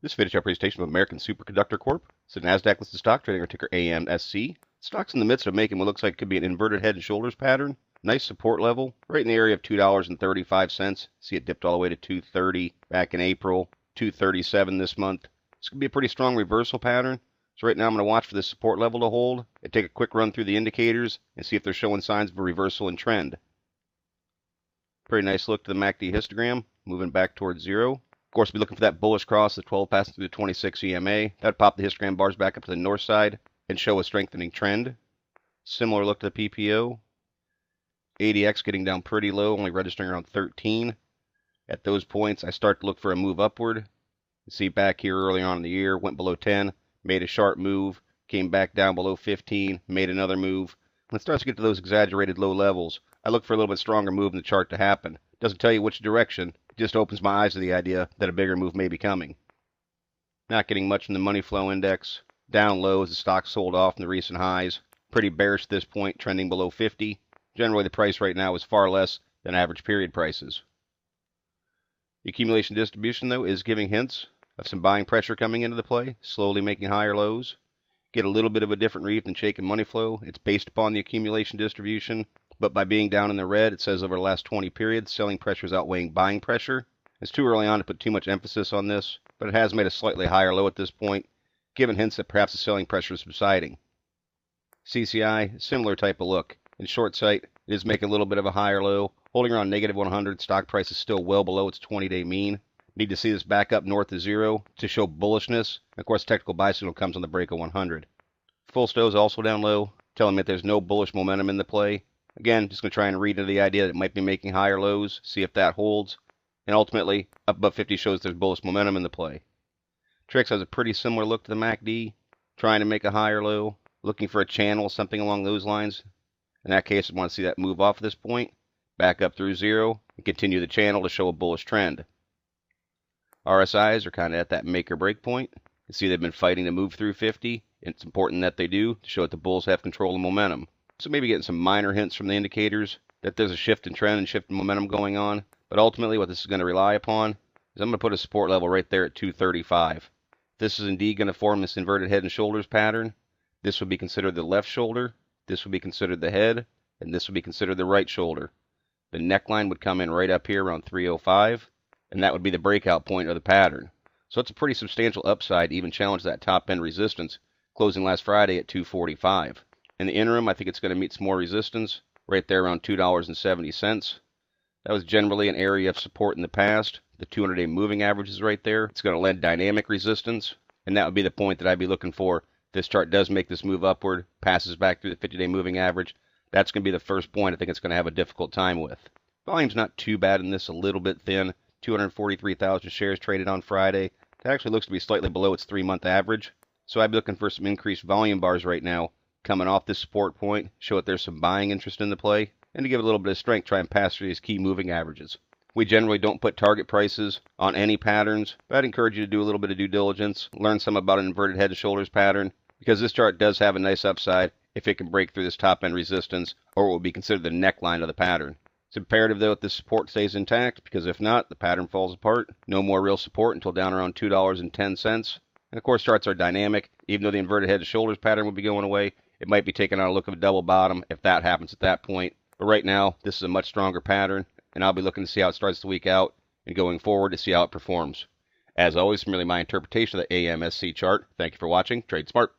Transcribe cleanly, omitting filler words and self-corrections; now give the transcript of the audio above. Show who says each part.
Speaker 1: This video is a presentation of American Superconductor Corp. It's a NASDAQ listed stock trading our ticker AMSC. Stock's in the midst of making what looks like it could be an inverted head and shoulders pattern. Nice support level, right in the area of $2.35. See it dipped all the way to $2.30 back in April, $2.37 this month. This could be a pretty strong reversal pattern. So right now I'm going to watch for this support level to hold and take a quick run through the indicators and see if they're showing signs of a reversal in trend. Pretty nice look to the MACD histogram, moving back towards zero. Of course, we'll be looking for that bullish cross, the 12 passing through the 26 EMA. That would pop the histogram bars back up to the north side and show a strengthening trend. Similar look to the PPO. ADX getting down pretty low, only registering around 13. At those points, I start to look for a move upward. You see back here early on in the year, went below 10, made a sharp move, came back down below 15, made another move. When it starts to get to those exaggerated low levels, I look for a little bit stronger move in the chart to happen. Doesn't tell you which direction, it just opens my eyes to the idea that a bigger move may be coming. Not getting much from the money flow index. Down low as the stock sold off in the recent highs. Pretty bearish at this point, trending below 50. Generally, the price right now is far less than average period prices. The accumulation distribution, though, is giving hints of some buying pressure coming into the play, slowly making higher lows. Get a little bit of a different read than shake and money flow. It's based upon the accumulation distribution, but by being down in the red, it says over the last 20 periods, selling pressure is outweighing buying pressure. It's too early on to put too much emphasis on this, but it has made a slightly higher low at this point, giving hints that perhaps the selling pressure is subsiding. CCI, similar type of look. In short sight, it is making a little bit of a higher low, holding around negative 100. Stock price is still well below its 20-day mean. Need to see this back up north of zero to show bullishness. Of course, technical buy signal comes on the break of 100. Full stow is also down low, telling me that there's no bullish momentum in the play. Again, just going to try and read into the idea that it might be making higher lows, see if that holds. And ultimately, up above 50 shows there's bullish momentum in the play. Trix has a pretty similar look to the MACD, trying to make a higher low, looking for a channel, something along those lines. In that case, I want to see that move off this point, back up through zero, and continue the channel to show a bullish trend. RSIs are kind of at that make or break point. You can see they've been fighting to move through 50. And it's important that they do to show that the bulls have control of momentum. So maybe getting some minor hints from the indicators that there's a shift in trend and shift in momentum going on. But ultimately what this is going to rely upon is I'm going to put a support level right there at 235. If this is indeed going to form this inverted head and shoulders pattern, this would be considered the left shoulder, this would be considered the head, and this would be considered the right shoulder. The neckline would come in right up here around 305, and that would be the breakout point of the pattern. So it's a pretty substantial upside to even challenge that top end resistance, closing last Friday at 245. In the interim, I think it's going to meet some more resistance right there around $2.70. That was generally an area of support in the past. The 200-day moving average is right there. It's going to lend dynamic resistance, and that would be the point that I'd be looking for. If this chart does make this move upward, passes back through the 50-day moving average, that's going to be the first point I think it's going to have a difficult time with. Volume's not too bad in this, a little bit thin. 243,000 shares traded on Friday. That actually looks to be slightly below its 3-month average. So I'd be looking for some increased volume bars right now, coming off this support point, show that there's some buying interest in the play, and to give it a little bit of strength, try and pass through these key moving averages. We generally don't put target prices on any patterns, but I'd encourage you to do a little bit of due diligence, learn some about an inverted head and shoulders pattern, because this chart does have a nice upside if it can break through this top end resistance, or what would be considered the neckline of the pattern. It's imperative, though, that this support stays intact, because if not, the pattern falls apart. No more real support until down around $2.10. And of course, charts are dynamic. Even though the inverted head and shoulders pattern would be going away, it might be taking on a look of a double bottom if that happens at that point. But right now, this is a much stronger pattern, and I'll be looking to see how it starts the week out and going forward to see how it performs. As always, merely my interpretation of the AMSC chart. Thank you for watching. Trade smart.